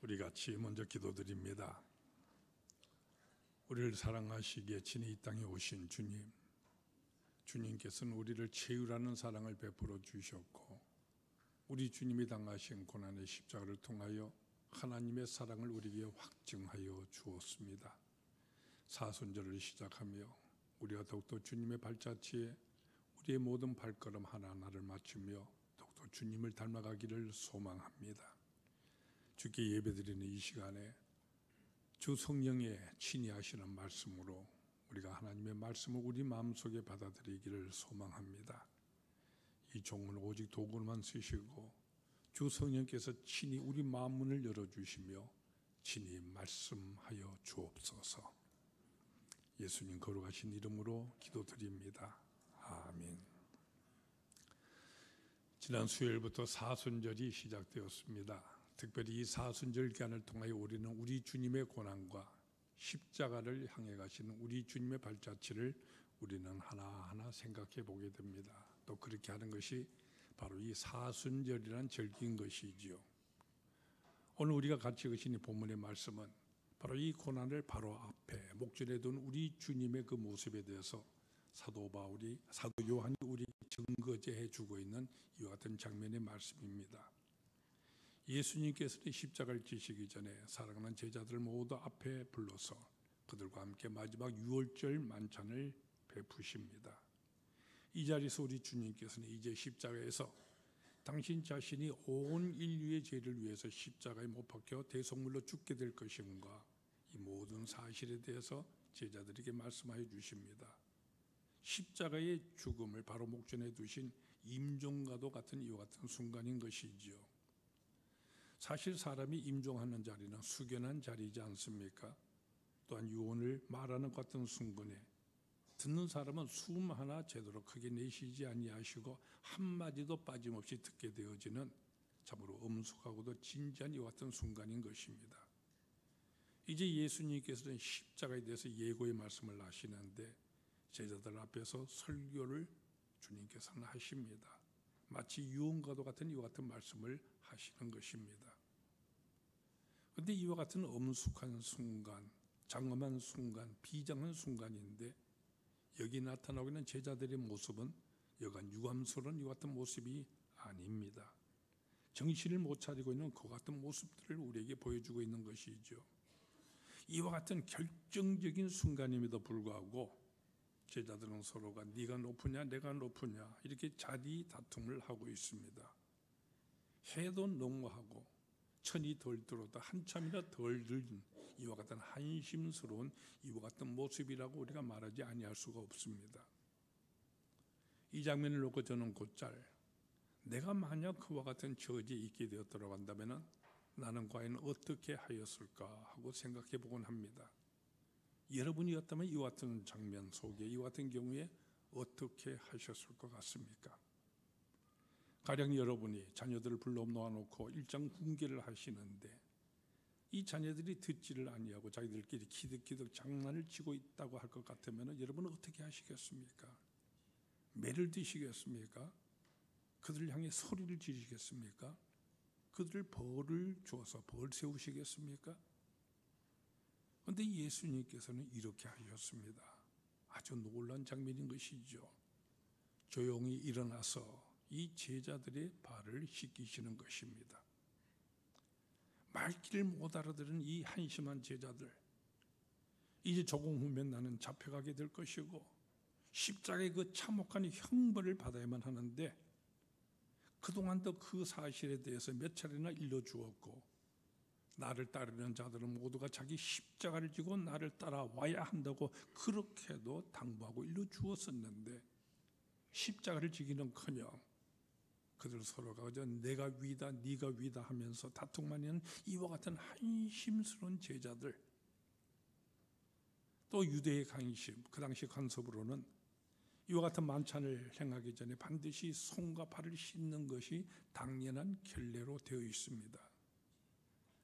우리 같이 먼저 기도드립니다. 우리를 사랑하시기에 친히 이 땅에 오신 주님, 주님께서는 우리를 채우라는 사랑을 베풀어 주셨고, 우리 주님이 당하신 고난의 십자가를 통하여 하나님의 사랑을 우리에게 확증하여 주었습니다. 사순절을 시작하며 우리가 더욱더 주님의 발자취에 우리의 모든 발걸음 하나하나를 맞추며 더욱더 주님을 닮아가기를 소망합니다. 주께 예배드리는 이 시간에 주 성령의 친히 하시는 말씀으로 우리가 하나님의 말씀을 우리 마음속에 받아들이기를 소망합니다. 이 종은 오직 도구로만 쓰시고 주 성령께서 친히 우리 마음문을 열어주시며 친히 말씀하여 주옵소서. 예수님 거룩하신 이름으로 기도드립니다. 아멘. 지난 수요일부터 사순절이 시작되었습니다. 특별히 이 사순절 기간을 통하여 우리는 우리 주님의 고난과 십자가를 향해 가시는 우리 주님의 발자취를 우리는 하나하나 생각해 보게 됩니다. 또 그렇게 하는 것이 바로 이 사순절이라는 절기인 것이지요. 오늘 우리가 같이 읽으신 이 본문의 말씀은 바로 이 고난을 바로 앞에 목전에 둔 우리 주님의 그 모습에 대해서 사도 요한이 우리 증거제해 주고 있는 이와 같은 장면의 말씀입니다. 예수님께서는 십자가를 지시기 전에 사랑하는 제자들 모두 앞에 불러서 그들과 함께 마지막 유월절 만찬을 베푸십니다. 이 자리에서 우리 주님께서는 이제 십자가에서 당신 자신이 온 인류의 죄를 위해서 십자가에 못 박혀 대속물로 죽게 될 것임과 이 모든 사실에 대해서 제자들에게 말씀하여 주십니다. 십자가의 죽음을 바로 목전에 두신 임종과도 같은 이와 같은 순간인 것이지요. 사실 사람이 임종하는 자리는 숙연한 자리이지 않습니까? 또한 유언을 말하는 것 같은 순간에 듣는 사람은 숨 하나 제대로 크게 내쉬지 아니하시고 한마디도 빠짐없이 듣게 되어지는 참으로 엄숙하고도 진지한 이와 같은 순간인 것입니다. 이제 예수님께서는 십자가에 대해서 예고의 말씀을 하시는데 제자들 앞에서 설교를 주님께서는 하십니다. 마치 유언과도 같은 이와 같은 말씀을 하시는 것입니다. 그런데 이와 같은 엄숙한 순간, 장엄한 순간, 비장한 순간인데 여기 나타나고 있는 제자들의 모습은 여간 유감스러운 이와 같은 모습이 아닙니다. 정신을 못 차리고 있는 그 같은 모습들을 우리에게 보여주고 있는 것이죠. 이와 같은 결정적인 순간임에도 불구하고 제자들은 서로가 네가 높으냐 내가 높으냐 이렇게 자리 다툼을 하고 있습니다. 해도 농후하고 천이 덜 들어도 한참이나 덜 들린 이와 같은 한심스러운 이와 같은 모습이라고 우리가 말하지 아니할 수가 없습니다. 이 장면을 놓고 저는 곧잘 내가 만약 그와 같은 처지에 있게 되었더라고 한다면 나는 과연 어떻게 하였을까 하고 생각해 보곤 합니다. 여러분이었다면 이와 같은 장면 속에 이와 같은 경우에 어떻게 하셨을 것 같습니까? 가령 여러분이 자녀들을 불러 놓아놓고 일장 훈계를 하시는데 이 자녀들이 듣지를 아니하고 자기들끼리 키득키득 장난을 치고 있다고 할 것 같으면 여러분은 어떻게 하시겠습니까? 매를 드시겠습니까? 그들을 향해 소리를 지르시겠습니까? 그들을 벌을 주어서 벌 세우시겠습니까? 그런데 예수님께서는 이렇게 하셨습니다. 아주 놀라운 장면인 것이죠. 조용히 일어나서 이 제자들의 발을 씻기시는 것입니다. 말귀를 못 알아들은 이 한심한 제자들, 이제 조금 후면 나는 잡혀가게 될 것이고 십자가의 그 참혹한 형벌을 받아야만 하는데 그동안도 그 사실에 대해서 몇 차례나 일러주었고 나를 따르는 자들은 모두가 자기 십자가를 지고 나를 따라와야 한다고 그렇게도 당부하고 일러주었었는데 십자가를 지기는커녕 그들 서로가 그저 내가 위다 네가 위다 하면서 다툼만 있는 이와 같은 한심스러운 제자들, 또 유대의 강심, 그 당시 관습으로는 이와 같은 만찬을 행하기 전에 반드시 손과 발을 씻는 것이 당연한 결례로 되어 있습니다.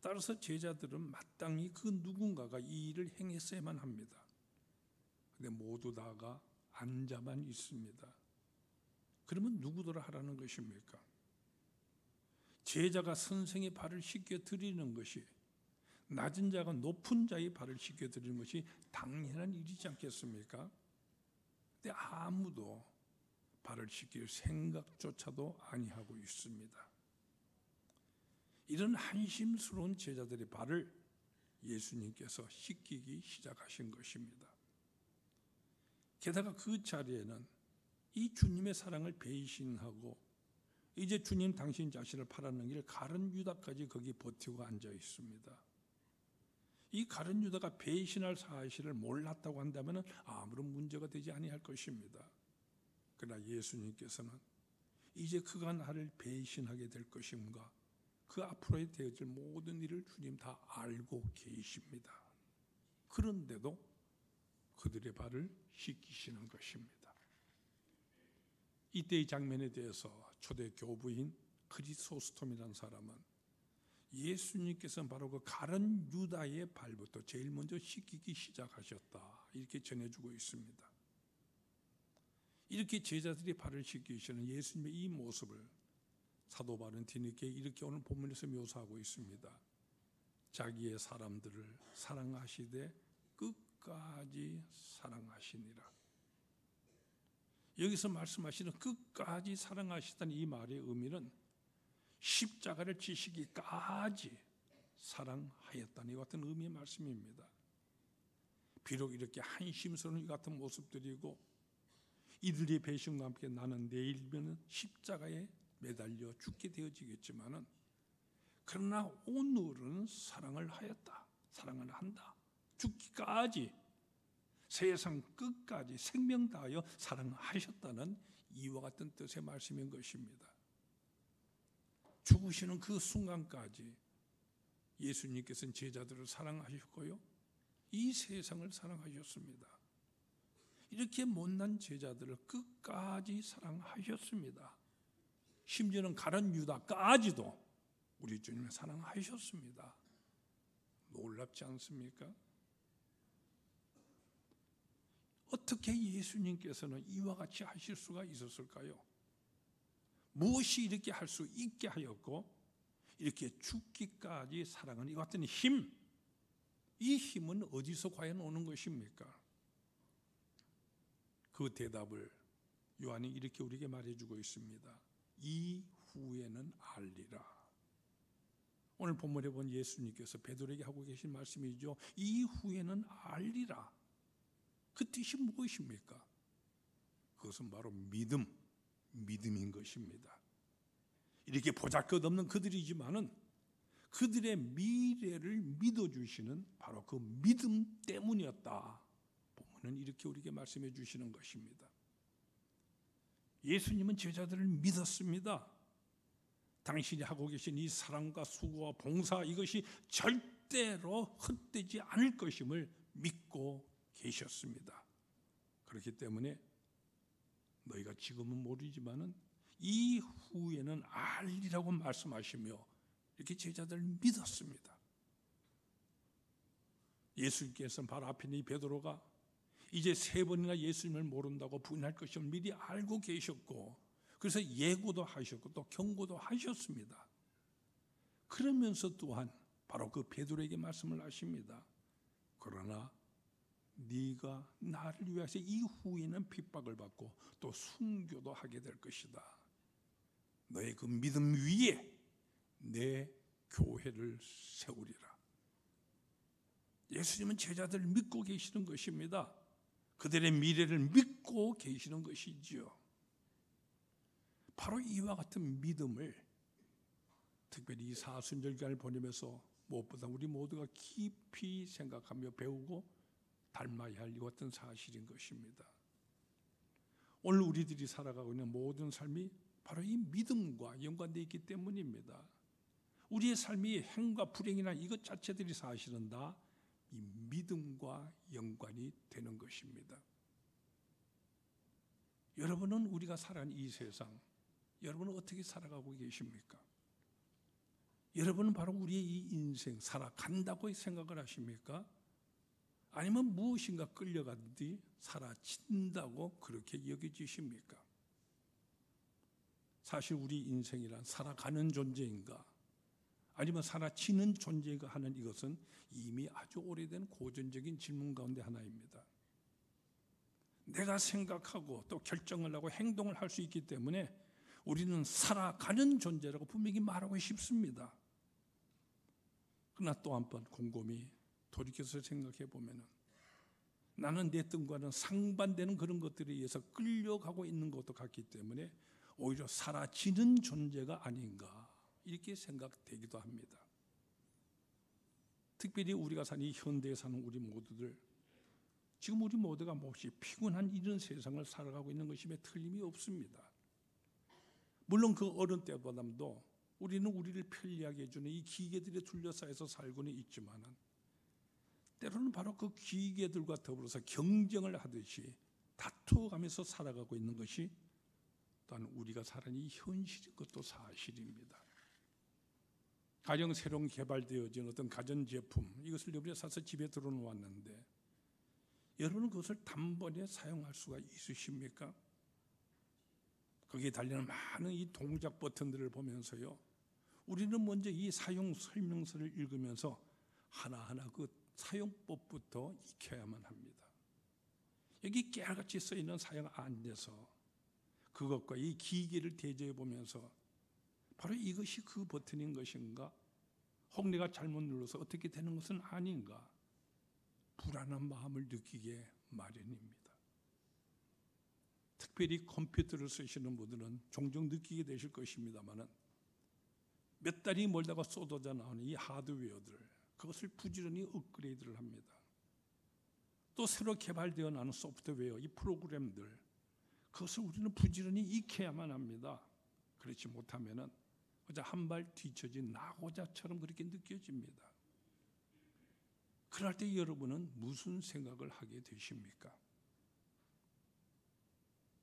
따라서 제자들은 마땅히 그 누군가가 이 일을 행했어야만 합니다. 그런데 모두 다가 앉아만 있습니다. 그러면 누구더러 하라는 것입니까? 제자가 선생의 발을 씻겨 드리는 것이 낮은 자가 높은 자의 발을 씻겨드리는 것이 당연한 일이지 않겠습니까? 근데 아무도 발을 씻길 생각조차도 아니하고 있습니다. 이런 한심스러운 제자들의 발을 예수님께서 씻기기 시작하신 것입니다. 게다가 그 자리에는 이 주님의 사랑을 배신하고 이제 주님 당신 자신을 팔아넘길 가룟 유다까지 거기 버티고 앉아 있습니다. 이 가룟 유다가 배신할 사실을 몰랐다고 한다면 아무런 문제가 되지 아니할 것입니다. 그러나 예수님께서는 이제 그가 나를 배신하게 될 것인가, 그 앞으로에 되어질 모든 일을 주님 다 알고 계십니다. 그런데도 그들의 발을 씻기시는 것입니다. 이때의 장면에 대해서 초대 교부인 크리소스톰이라는 사람은 예수님께서는 바로 그 가룟 유다의 발부터 제일 먼저 씻기기 시작하셨다, 이렇게 전해주고 있습니다. 이렇게 제자들이 발을 씻기시는 예수님의 이 모습을 사도 바울은 뒤늦게 이렇게 오늘 본문에서 묘사하고 있습니다. 자기의 사람들을 사랑하시되 끝까지 사랑하시니라. 여기서 말씀하시는 끝까지 사랑하시다는 이 말의 의미는 십자가를 지시기까지 사랑하였다는 이 같은 의미의 말씀입니다. 비록 이렇게 한심스러운 이 같은 모습들이고 이들의 배신과 함께 나는 내일이면 십자가에 매달려 죽게 되어지겠지만은, 그러나 오늘은 사랑을 하였다, 사랑을 한다, 죽기까지 세상 끝까지 생명 다하여 사랑하셨다는 이와 같은 뜻의 말씀인 것입니다. 죽으시는 그 순간까지 예수님께서는 제자들을 사랑하셨고요, 이 세상을 사랑하셨습니다. 이렇게 못난 제자들을 끝까지 사랑하셨습니다. 심지어는 가룟 유다까지도 우리 주님을 사랑하셨습니다. 놀랍지 않습니까? 어떻게 예수님께서는 이와 같이 하실 수가 있었을까요? 무엇이 이렇게 할 수 있게 하였고 이렇게 죽기까지 사랑하는 이 같은 힘, 이 힘은 어디서 과연 오는 것입니까? 그 대답을 요한이 이렇게 우리에게 말해주고 있습니다. 이후에는 알리라. 오늘 본문에 본 예수님께서 베드로에게 하고 계신 말씀이죠. 이후에는 알리라. 그 뜻이 무엇입니까? 그것은 바로 믿음인 것입니다. 이렇게 보잘것없는 그들이지만은 그들의 미래를 믿어주시는 바로 그 믿음 때문이었다. 본문은 이렇게 우리에게 말씀해 주시는 것입니다. 예수님은 제자들을 믿었습니다. 당신이 하고 계신 이 사랑과 수고와 봉사, 이것이 절대로 헛되지 않을 것임을 믿고 계셨습니다. 그렇기 때문에 너희가 지금은 모르지만은 이후에는 알리라고 말씀하시며 이렇게 제자들을 믿었습니다. 예수님께서는 바로 앞에 있는 이 베드로가 이제 3번이나 예수님을 모른다고 부인할 것임을 미리 알고 계셨고, 그래서 예고도 하셨고 또 경고도 하셨습니다. 그러면서 또한 바로 그 베드로에게 말씀을 하십니다. 그러나 네가 나를 위해서 이후에는 핍박을 받고 또 순교도 하게 될 것이다. 너의 그 믿음 위에 내 교회를 세우리라. 예수님은 제자들을 믿고 계시는 것입니다. 그들의 미래를 믿고 계시는 것이지요. 바로 이와 같은 믿음을 특별히 이 사순절 기간을 보내면서 무엇보다 우리 모두가 깊이 생각하며 배우고 닮아야 할 이 같은 사실인 것입니다. 오늘 우리들이 살아가고 있는 모든 삶이 바로 이 믿음과 연관되어 있기 때문입니다. 우리의 삶이 행과 불행이나 이것 자체들이 사실은 다 이 믿음과 연관이 되는 것입니다. 여러분은 우리가 살아가는 이 세상, 여러분은 어떻게 살아가고 계십니까? 여러분은 바로 우리의 이 인생 살아간다고 생각을 하십니까? 아니면 무엇인가 끌려가듯이 살아진다고 그렇게 여겨지십니까? 사실 우리 인생이란 살아가는 존재인가, 아니면 살아지는 존재가 하는 이것은 이미 아주 오래된 고전적인 질문 가운데 하나입니다. 내가 생각하고 또 결정을 하고 행동을 할 수 있기 때문에 우리는 살아가는 존재라고 분명히 말하고 싶습니다. 그러나 또 한 번 곰곰이 돌이켜서 생각해 보면 나는 내 뜻과는 상반되는 그런 것들에 의해서 끌려가고 있는 것도 같기 때문에 오히려 사라지는 존재가 아닌가 이렇게 생각되기도 합니다. 특별히 우리가 사는 이 현대에 사는 우리 모두들, 지금 우리 모두가 몹시 피곤한 이런 세상을 살아가고 있는 것임에 틀림이 없습니다. 물론 그 어른 때보다도 우리는 우리를 편리하게 해주는 이 기계들에 둘러싸여서 살고는 있지만 때로는 바로 그 기계들과 더불어서 경쟁을 하듯이 다투어가면서 살아가고 있는 것이 또한 우리가 사는 이 현실인 것도 사실입니다. 가령 새로 개발되어진 어떤 가전제품, 이것을 여러분이 사서 집에 들어놓았는데 여러분은 그것을 단번에 사용할 수가 있으십니까? 거기에 달리는 많은 이 동작 버튼들을 보면서요, 우리는 먼저 이 사용 설명서를 읽으면서 하나하나 그 사용법부터 익혀야만 합니다. 여기 깨알같이 써있는 사용 안내서, 그것과 이 기계를 대조해 보면서 바로 이것이 그 버튼인 것인가, 혹 내가 잘못 눌러서 어떻게 되는 것은 아닌가, 불안한 마음을 느끼게 마련입니다. 특별히 컴퓨터를 쓰시는 분들은 종종 느끼게 되실 것입니다만 몇 달이 멀다가 쏟아져 나오는 이 하드웨어들, 그것을 부지런히 업그레이드를 합니다. 또 새로 개발되어 나오는 소프트웨어, 이 프로그램들, 그것을 우리는 부지런히 익혀야만 합니다. 그렇지 못하면 한 발 뒤처진 낙오자처럼 그렇게 느껴집니다. 그럴 때 여러분은 무슨 생각을 하게 되십니까?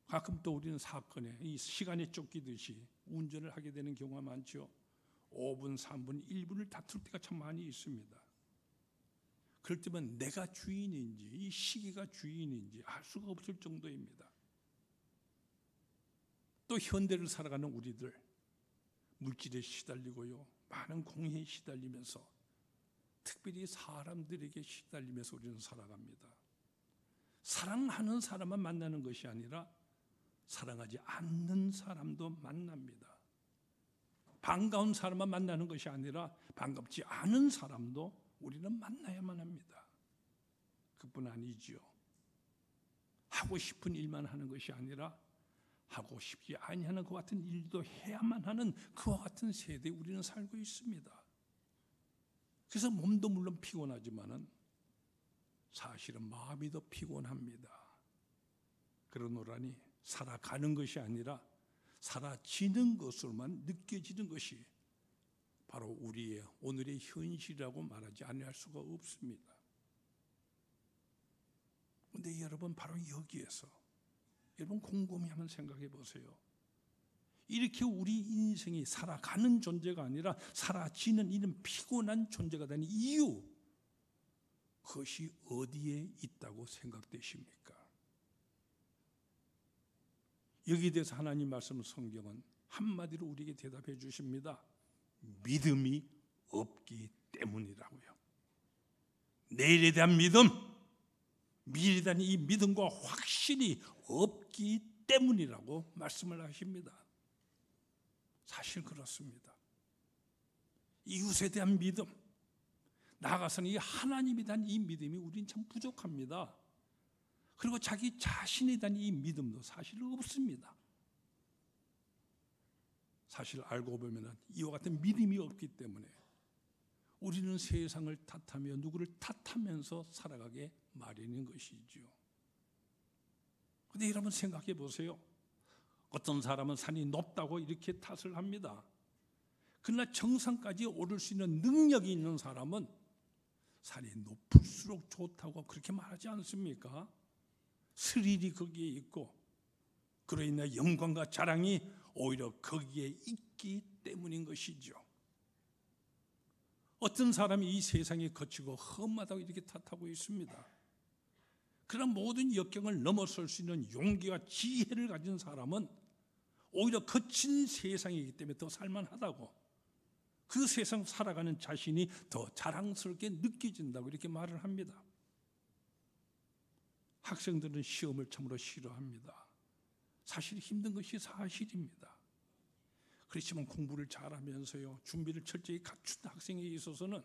가끔 또 우리는 사건에 이 시간에 쫓기듯이 운전을 하게 되는 경우가 많죠. 5분, 3분, 1분을 다툴 때가 참 많이 있습니다. 그럴 때면 내가 주인인지 이 시기가 주인인지 알 수가 없을 정도입니다. 또 현대를 살아가는 우리들, 물질에 시달리고요, 많은 공해에 시달리면서 특별히 사람들에게 시달리면서 우리는 살아갑니다. 사랑하는 사람만 만나는 것이 아니라 사랑하지 않는 사람도 만납니다. 반가운 사람만 만나는 것이 아니라 반갑지 않은 사람도 우리는 만나야만 합니다. 그뿐 아니지요. 하고 싶은 일만 하는 것이 아니라 하고 싶지 아니하는 그 같은 일도 해야만 하는 그와 같은 세대에 우리는 살고 있습니다. 그래서 몸도 물론 피곤하지만은 사실은 마음이 더 피곤합니다. 그러노라니 살아가는 것이 아니라 사라지는 것으로만 느껴지는 것이 바로 우리의 오늘의 현실이라고 말하지 않을 수가 없습니다. 그런데 여러분, 바로 여기에서 여러분 곰곰이 한번 생각해 보세요. 이렇게 우리 인생이 살아가는 존재가 아니라 사라지는 이런 피곤한 존재가 되는 이유, 그것이 어디에 있다고 생각되십니까? 여기에 대해서 하나님 말씀 성경은 한마디로 우리에게 대답해 주십니다. 믿음이 없기 때문이라고요. 내일에 대한 믿음, 미래에 대한 이 믿음과 확신이 없기 때문이라고 말씀을 하십니다. 사실 그렇습니다. 이웃에 대한 믿음, 나아가서는 이 하나님에 대한 이 믿음이 우린 참 부족합니다. 그리고 자기 자신에 대한 이 믿음도 사실 없습니다. 사실 알고 보면 이와 같은 믿음이 없기 때문에 우리는 세상을 탓하며 누구를 탓하면서 살아가게 마련인 것이죠. 그런데 여러분 생각해 보세요. 어떤 사람은 산이 높다고 이렇게 탓을 합니다. 그러나 정상까지 오를 수 있는 능력이 있는 사람은 산이 높을수록 좋다고 그렇게 말하지 않습니까? 스릴이 거기에 있고 그로 인해 영광과 자랑이 오히려 거기에 있기 때문인 것이죠. 어떤 사람이 이 세상에 거치고 험하다고 이렇게 탓하고 있습니다. 그런 모든 역경을 넘어설 수 있는 용기와 지혜를 가진 사람은 오히려 거친 세상이기 때문에 더 살만하다고, 그 세상 살아가는 자신이 더 자랑스럽게 느껴진다고 이렇게 말을 합니다. 학생들은 시험을 참으로 싫어합니다. 사실 힘든 것이 사실입니다. 그렇지만 공부를 잘하면서요, 준비를 철저히 갖춘 학생에 있어서는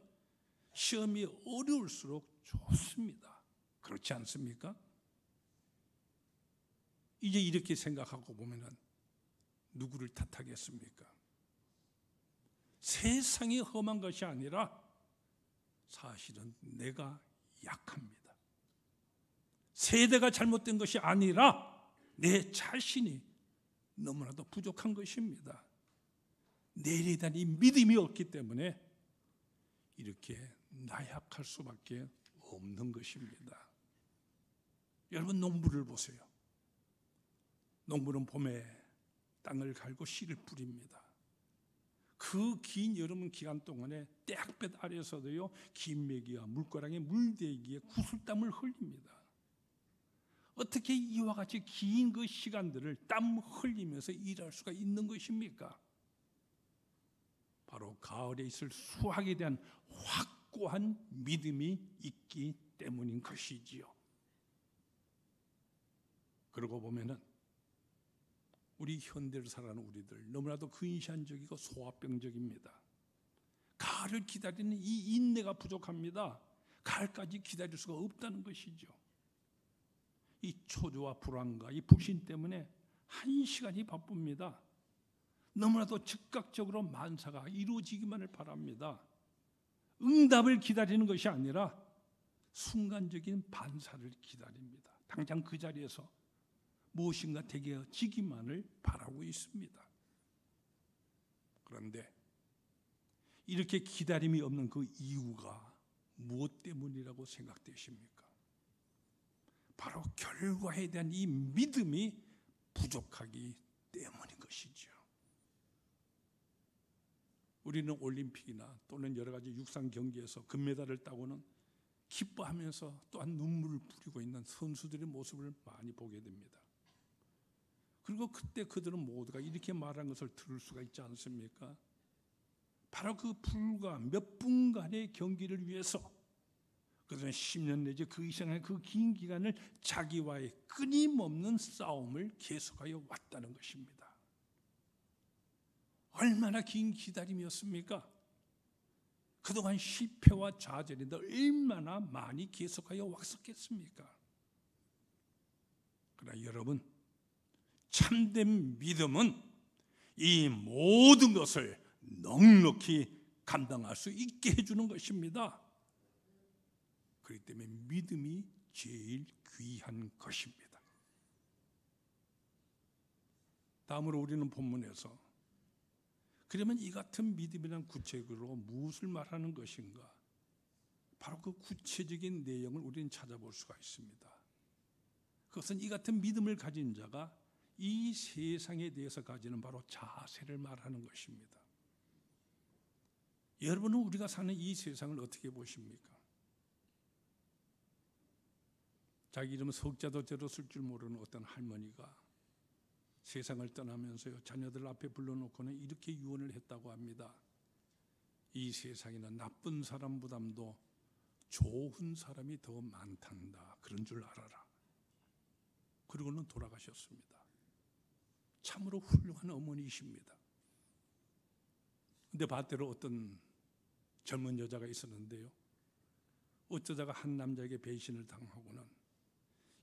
시험이 어려울수록 좋습니다. 그렇지 않습니까? 이제 이렇게 생각하고 보면은 누구를 탓하겠습니까? 세상이 험한 것이 아니라 사실은 내가 약합니다. 세대가 잘못된 것이 아니라 내 자신이 너무나도 부족한 것입니다. 내일에 대한 이 믿음이 없기 때문에 이렇게 나약할 수밖에 없는 것입니다. 여러분, 농부를 보세요. 농부는 봄에 땅을 갈고 씨를 뿌립니다. 그 긴 여름 기간 동안에 떼학볕 아래에서도요, 긴 메기와 물가랑에 물대기에 구슬땀을 흘립니다. 어떻게 이와 같이 긴 그 시간들을 땀 흘리면서 일할 수가 있는 것입니까? 바로 가을에 있을 수확에 대한 확고한 믿음이 있기 때문인 것이지요. 그러고 보면은 우리 현대를 살아가는 우리들 너무나도 근시안적이고 소화병적입니다. 가을을 기다리는 이 인내가 부족합니다. 가을까지 기다릴 수가 없다는 것이죠. 이 초조와 불안과 이 불신 때문에 한 시간이 바쁩니다. 너무나도 즉각적으로 만사가 이루어지기만을 바랍니다. 응답을 기다리는 것이 아니라 순간적인 반사를 기다립니다. 당장 그 자리에서 무엇인가 되게지기만을 바라고 있습니다. 그런데 이렇게 기다림이 없는 그 이유가 무엇 때문이라고 생각되십니까? 바로 결과에 대한 이 믿음이 부족하기 때문인 것이죠. 우리는 올림픽이나 또는 여러 가지 육상 경기에서 금메달을 따고는 기뻐하면서 또한 눈물을 뿌리고 있는 선수들의 모습을 많이 보게 됩니다. 그리고 그때 그들은 모두가 이렇게 말한 것을 들을 수가 있지 않습니까? 바로 그 불과 몇 분간의 경기를 위해서 그들은 10년 내지 그 이상의 그 긴 기간을 자기와의 끊임없는 싸움을 계속하여 왔다는 것입니다. 얼마나 긴 기다림이었습니까? 그동안 실패와 좌절이 얼마나 많이 계속하여 왔었겠습니까? 그러나 여러분, 참된 믿음은 이 모든 것을 넉넉히 감당할 수 있게 해주는 것입니다. 그렇기 때문에 믿음이 제일 귀한 것입니다. 다음으로 우리는 본문에서 그러면 이 같은 믿음이란 구체적으로 무엇을 말하는 것인가? 바로 그 구체적인 내용을 우리는 찾아볼 수가 있습니다. 그것은 이 같은 믿음을 가진 자가 이 세상에 대해서 가지는 바로 자세를 말하는 것입니다. 여러분은 우리가 사는 이 세상을 어떻게 보십니까? 자기 이름 석자도 저도 쓸 줄 모르는 어떤 할머니가 세상을 떠나면서요, 자녀들 앞에 불러놓고는 이렇게 유언을 했다고 합니다. 이 세상에는 나쁜 사람보다도 좋은 사람이 더 많단다. 그런 줄 알아라. 그리고는 돌아가셨습니다. 참으로 훌륭한 어머니이십니다. 근데 반대로 어떤 젊은 여자가 있었는데요, 어쩌다가 한 남자에게 배신을 당하고는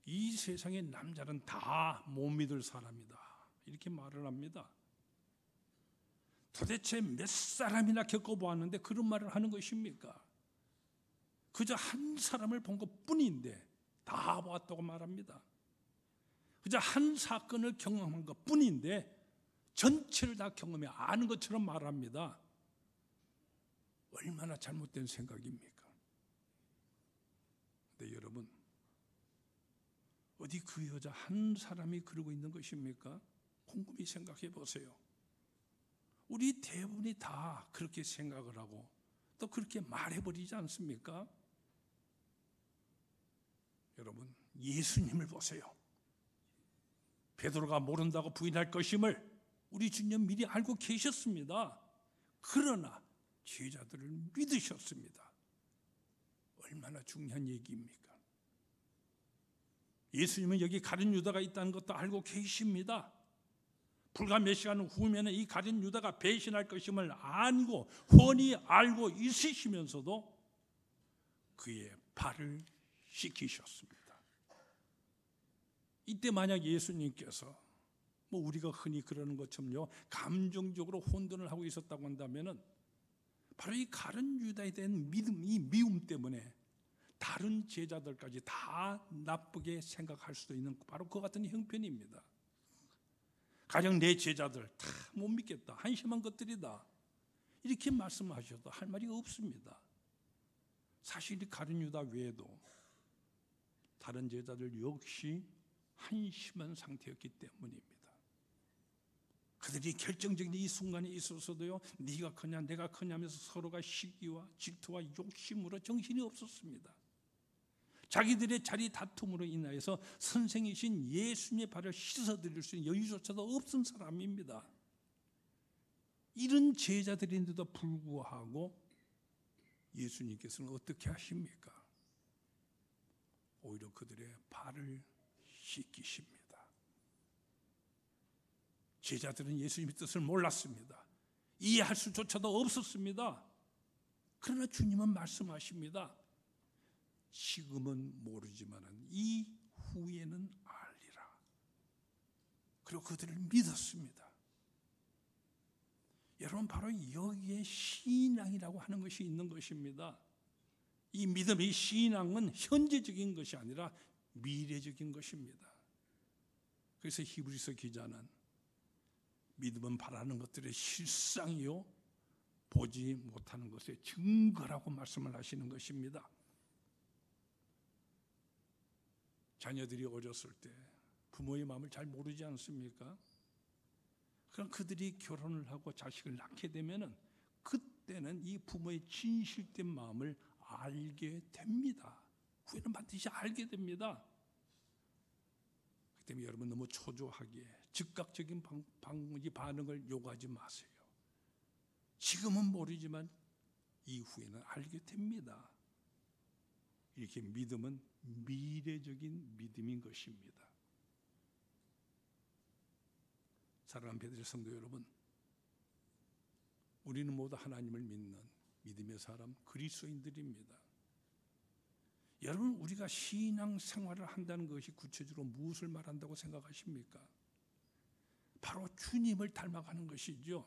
이 세상의 남자는 다 못 믿을 사람이다, 이렇게 말을 합니다. 도대체 몇 사람이나 겪어보았는데 그런 말을 하는 것입니까? 그저 한 사람을 본 것뿐인데 다 보았다고 말합니다. 그저 한 사건을 경험한 것뿐인데 전체를 다 경험해 아는 것처럼 말합니다. 얼마나 잘못된 생각입니까? 근데 여러분, 어디 그 여자 한 사람이 그러고 있는 것입니까? 곰곰이 생각해 보세요. 우리 대부분이 다 그렇게 생각을 하고 또 그렇게 말해버리지 않습니까? 여러분, 예수님을 보세요. 베드로가 모른다고 부인할 것임을 우리 주님 미리 알고 계셨습니다. 그러나 제자들을 믿으셨습니다. 얼마나 중요한 얘기입니까? 예수님은 여기 가룟 유다가 있다는 것도 알고 계십니다. 불과 몇 시간 후면에 이 가룟 유다가 배신할 것임을 알고 훤히 알고 있으시면서도 그의 발을 씻기셨습니다. 이때 만약 예수님께서 우리가 흔히 그러는 것처럼요, 감정적으로 혼돈을 하고 있었다고 한다면은 바로 이 가룟 유다에 대한 이 미움 때문에 다른 제자들까지 다 나쁘게 생각할 수도 있는 바로 그 같은 형편입니다. 가령 내 제자들 다 못 믿겠다, 한심한 것들이다, 이렇게 말씀하셔도 할 말이 없습니다. 사실 이 가룟 유다 외에도 다른 제자들 역시 한심한 상태였기 때문입니다. 그들이 결정적인 이 순간에 있어서도요, 네가 크냐 내가 크냐면서 서로가 시기와 질투와 욕심으로 정신이 없었습니다. 자기들의 자리 다툼으로 인하여서 선생이신 예수님의 발을 씻어드릴 수 있는 여유조차도 없은 사람입니다. 이런 제자들인데도 불구하고 예수님께서는 어떻게 하십니까? 오히려 그들의 발을 씻기십니다. 제자들은 예수님의 뜻을 몰랐습니다. 이해할 수조차도 없었습니다. 그러나 주님은 말씀하십니다. 지금은 모르지만 이후에는 알리라. 그리고 그들을 믿었습니다. 여러분, 바로 여기에 신앙이라고 하는 것이 있는 것입니다. 이 믿음의 신앙은 현재적인 것이 아니라 미래적인 것입니다. 그래서 히브리서 기자는 믿음은 바라는 것들의 실상이요 보지 못하는 것의 증거라고 말씀을 하시는 것입니다. 자녀들이 어렸을 때 부모의 마음을 잘 모르지 않습니까? 그럼 그들이 결혼을 하고 자식을 낳게 되면은 그때는 이 부모의 진실된 마음을 알게 됩니다. 후에는 반드시 알게 됩니다. 그렇기 때문에 여러분 너무 초조하게 즉각적인 반응을 요구하지 마세요. 지금은 모르지만 이후에는 알게 됩니다. 이렇게 믿음은 미래적인 믿음인 것입니다. 사랑하는 베드로 성도 여러분, 우리는 모두 하나님을 믿는 믿음의 사람 그리스도인들입니다. 여러분, 우리가 신앙 생활을 한다는 것이 구체적으로 무엇을 말한다고 생각하십니까? 바로 주님을 닮아가는 것이죠.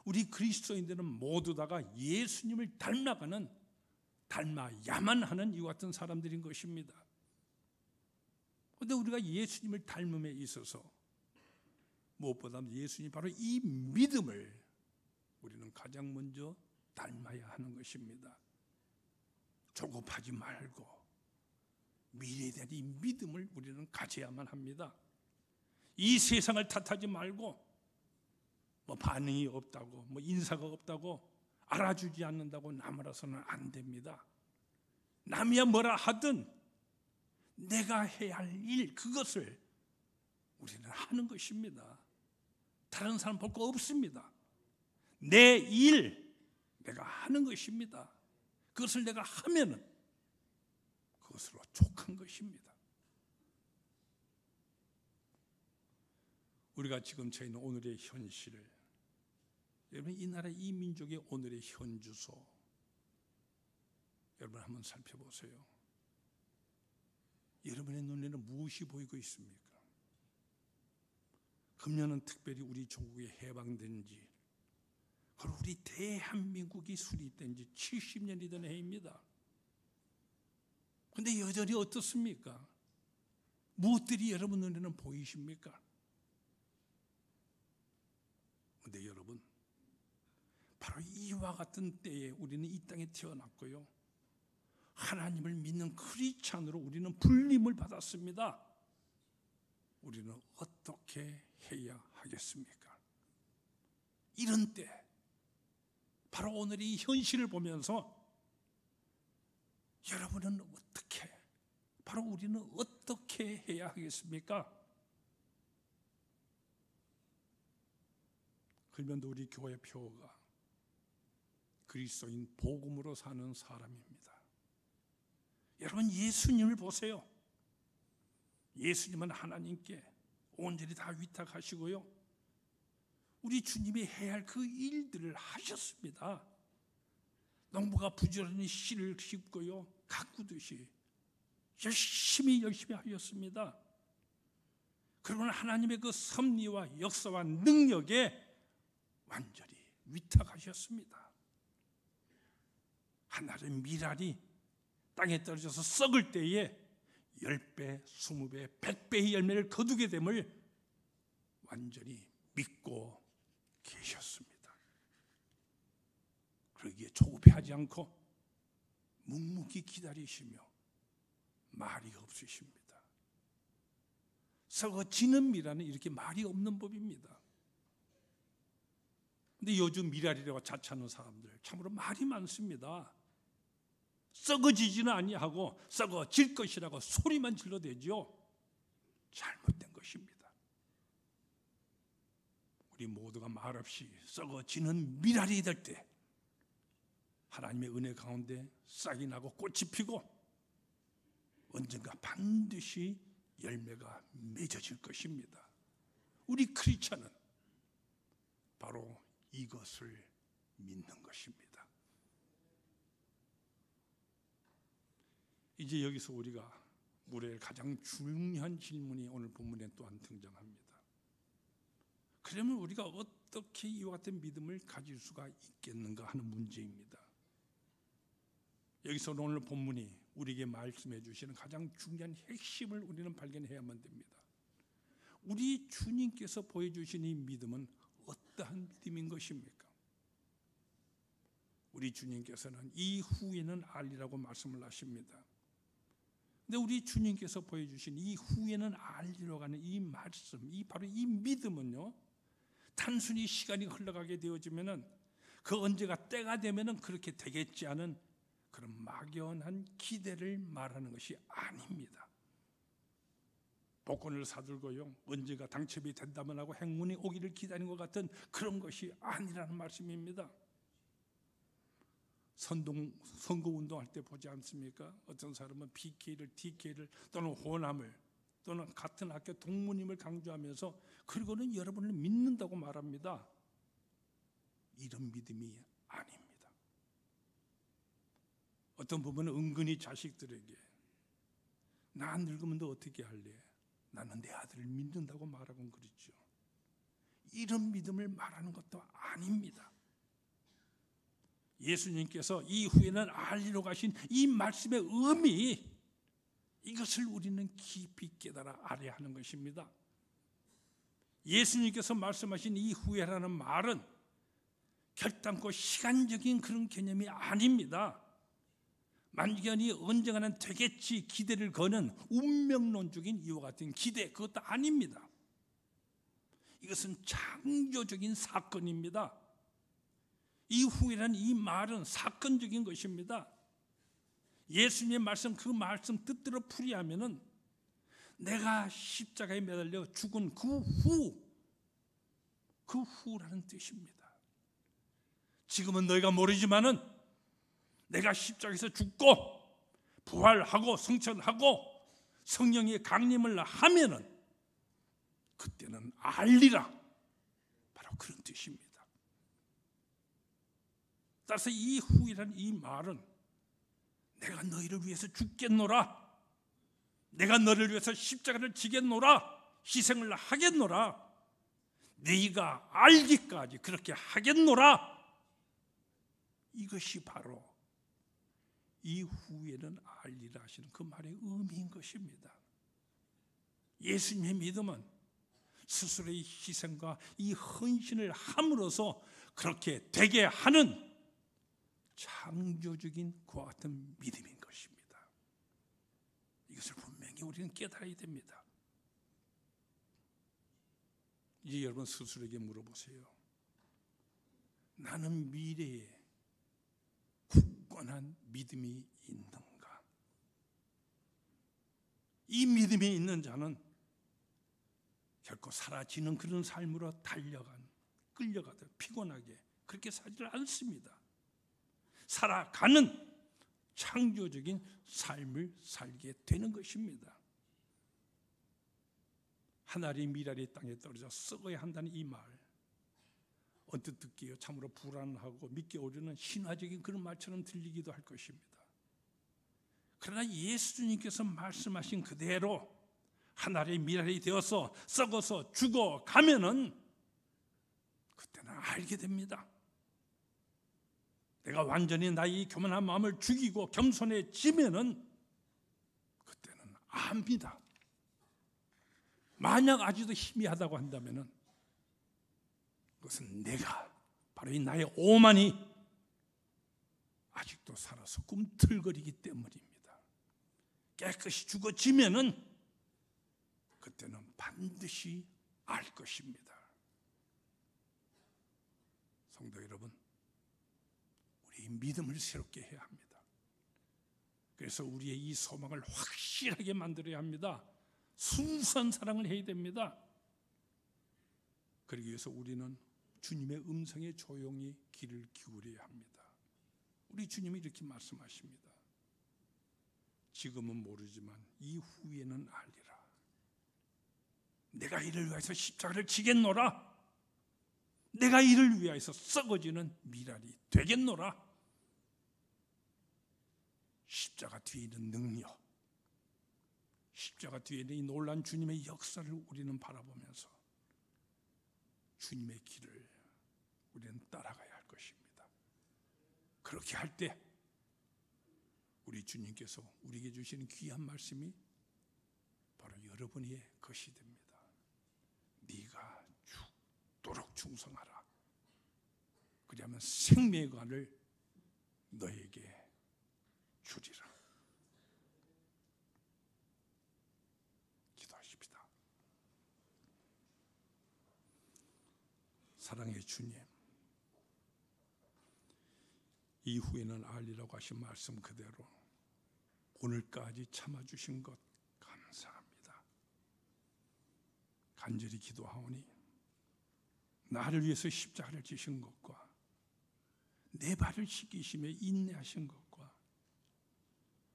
우리 그리스도인들은 모두 다가 예수님을 닮아야만 하는 이와 같은 사람들인 것입니다. 그런데 우리가 예수님을 닮음에 있어서 무엇보다 예수님 바로 이 믿음을 우리는 가장 먼저 닮아야 하는 것입니다. 조급하지 말고 미래에 대한 이 믿음을 우리는 가져야만 합니다. 이 세상을 탓하지 말고 반응이 없다고 인사가 없다고 알아주지 않는다고 나무라서는 안 됩니다. 남이야 뭐라 하든 내가 해야 할 일, 그것을 우리는 하는 것입니다. 다른 사람 볼 거 없습니다. 내 일 내가 하는 것입니다. 그것을 내가 하면은 그것으로 족한 것입니다. 우리가 지금 처해 있는 오늘의 현실, 여러분 이 나라 이 민족의 오늘의 현주소 여러분 한번 살펴보세요. 여러분의 눈에는 무엇이 보이고 있습니까? 금년은 특별히 우리 조국이 해방된 지, 그리고 우리 대한민국이 수립된 지 70년이 된 해입니다. 그런데 여전히 어떻습니까? 무엇들이 여러분 눈에는 보이십니까? 그런데 여러분, 바로 이와 같은 때에 우리는 이 땅에 태어났고요, 하나님을 믿는 크리스찬으로 우리는 불림을 받았습니다. 우리는 어떻게 해야 하겠습니까? 이런 때 바로 오늘 이 현실을 보면서 여러분은 어떻게, 바로 우리는 어떻게 해야 하겠습니까? 그러면 우리 교회 표어가 그리스도인 복음으로 사는 사람입니다. 여러분, 예수님을 보세요. 예수님은 하나님께 온전히 다 위탁하시고요, 우리 주님이 해야 할 그 일들을 하셨습니다. 농부가 부지런히 씨를 씹고요, 가꾸듯이 열심히 하셨습니다. 그러면 하나님의 그 섭리와 역사와 능력에 완전히 위탁하셨습니다. 하나의 미랄이 땅에 떨어져서 썩을 때에 10배, 20배, 100배의 열매를 거두게 됨을 완전히 믿고 계셨습니다. 그러기에 조급해하지 않고 묵묵히 기다리시며 말이 없으십니다. 썩어지는 미랄은 이렇게 말이 없는 법입니다. 근데 요즘 미랄이라고 자처하는 사람들 참으로 말이 많습니다. 썩어지지는 아니하고 썩어질 것이라고 소리만 질러대죠. 잘못된 것입니다. 우리 모두가 말없이 썩어지는 미랄이 될 때 하나님의 은혜 가운데 싹이 나고 꽃이 피고 언젠가 반드시 열매가 맺어질 것입니다. 우리 크리스찬은 바로 이것을 믿는 것입니다. 이제 여기서 우리가 물어야 할 가장 중요한 질문이 오늘 본문에 또한 등장합니다. 그러면 우리가 어떻게 이와 같은 믿음을 가질 수가 있겠는가 하는 문제입니다. 여기서 오늘 본문이 우리에게 말씀해 주시는 가장 중요한 핵심을 우리는 발견해야만 됩니다. 우리 주님께서 보여주신 이 믿음은 어떠한 믿음인 것입니까? 우리 주님께서는 이후에는 알리라고 말씀을 하십니다. 근데 우리 주님께서 보여주신 이 후에는 알리라고 하는 이 말씀, 바로 이 믿음은요, 단순히 시간이 흘러가게 되어지면은 그 언제가 때가 되면은 그렇게 되겠지 않은 그런 막연한 기대를 말하는 것이 아닙니다. 복권을 사들고요, 언제가 당첨이 된다면 하고 행운이 오기를 기다리는 것 같은 그런 것이 아니라는 말씀입니다. 선거운동할 때 보지 않습니까? 어떤 사람은 PK를, DK를 또는 호남을 또는 같은 학교 동문임을 강조하면서 그리고는 여러분을 믿는다고 말합니다. 이런 믿음이 아닙니다. 어떤 부분은 은근히 자식들에게 나 늙으면 너 어떻게 할래? 나는 내 아들을 믿는다고 말하곤 그러죠. 이런 믿음을 말하는 것도 아닙니다. 예수님께서 이후에는 알리러 가신 이 말씀의 의미, 이것을 우리는 깊이 깨달아 알아야 하는 것입니다. 예수님께서 말씀하신 이후에라는 말은 결단코 시간적인 그런 개념이 아닙니다. 만견이 언젠가는 되겠지 기대를 거는 운명론적인 이와 같은 기대, 그것도 아닙니다. 이것은 창조적인 사건입니다. 이후에라는 이 말은 사건적인 것입니다. 예수님의 말씀, 그 말씀 뜻대로 풀이하면은 내가 십자가에 매달려 죽은 그 후라는 뜻입니다. 지금은 너희가 모르지만은 내가 십자가에서 죽고 부활하고 성천하고 성령의 강림을 하면은 그때는 알리라, 바로 그런 뜻입니다. 따라서 이 후이라는 이 말은 내가 너희를 위해서 죽겠노라, 내가 너를 위해서 십자가를 지겠노라, 희생을 하겠노라, 너희가 알기까지 그렇게 하겠노라, 이것이 바로 이후에는 알리라 하시는 그 말의 의미인 것입니다. 예수님의 믿음은 스스로의 희생과 이 헌신을 함으로써 그렇게 되게 하는 창조적인 그와 같은 믿음인 것입니다. 이것을 분명히 우리는 깨달아야 됩니다. 이제 여러분 스스로에게 물어보세요. 나는 미래에 굳건한 믿음이 있는가? 이 믿음이 있는 자는 결코 사라지는 그런 삶으로 끌려가듯 피곤하게 그렇게 살지를 않습니다. 살아가는 창조적인 삶을 살게 되는 것입니다. 한 알이 미랄이 땅에 떨어져 썩어야 한다는 이 말, 언뜻 듣기에 참으로 불안하고 믿기 어려운 신화적인 그런 말처럼 들리기도 할 것입니다. 그러나 예수님께서 말씀하신 그대로 한 알의 미랄이 되어서 썩어서 죽어가면은 그때는 알게 됩니다. 내가 완전히 나의 교만한 마음을 죽이고 겸손해지면은 그때는 압니다. 만약 아직도 희미하다고 한다면은 그것은 내가 바로 이 나의 오만이 아직도 살아서 꿈틀거리기 때문입니다. 깨끗이 죽어지면은 그때는 반드시 알 것입니다. 성도 여러분, 우리 믿음을 새롭게 해야 합니다. 그래서 우리의 이 소망을 확실하게 만들어야 합니다. 순수한 사랑을 해야 됩니다. 그러기 위해서 우리는 주님의 음성에 조용히 귀를 기울여야 합니다. 우리 주님이 이렇게 말씀하십니다. 지금은 모르지만 이후에는 알리라. 내가 이를 위해서 십자가를 지겠노라. 내가 이를 위하여서 썩어지는 미랄이 되겠노라. 십자가 뒤에 있는 능력, 십자가 뒤에 있는 이 놀라운 주님의 역사를 우리는 바라보면서 주님의 길을 우리는 따라가야 할 것입니다. 그렇게 할 때 우리 주님께서 우리에게 주시는 귀한 말씀이 바로 여러분의 것이 됩니다. 네가 죽도록 충성하라. 그리하면 생명의 관을 너에게 주리라. 기도하십시다. 사랑의 주님, 이후에는 알리라고 하신 말씀 그대로 오늘까지 참아주신 것 감사합니다. 간절히 기도하오니 나를 위해서 십자가를 지신 것과 내 발을 씻기시며 인내하신 것과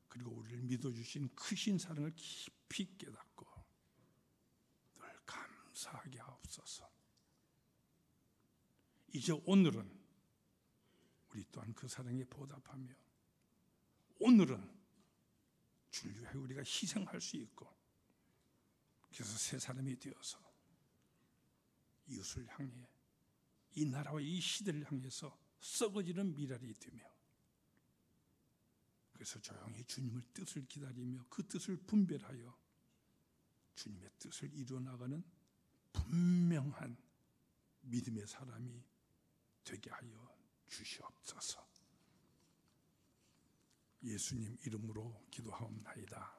그리고 우리를 믿어주신 크신 사랑을 깊이 깨닫고 늘 감사하게 하옵소서. 이제 오늘은 우리 또한 그 사랑에 보답하며 오늘은 주를 위해 우리가 희생할 수 있고 그래서 새 사람이 되어서 이웃을 향해 이 나라와 이 시대를 향해서 썩어지는 미랄이 되며 그래서 조용히 주님의 뜻을 기다리며 그 뜻을 분별하여 주님의 뜻을 이루어나가는 분명한 믿음의 사람이 되게 하여 주시옵소서. 예수님 이름으로 기도하옵나이다.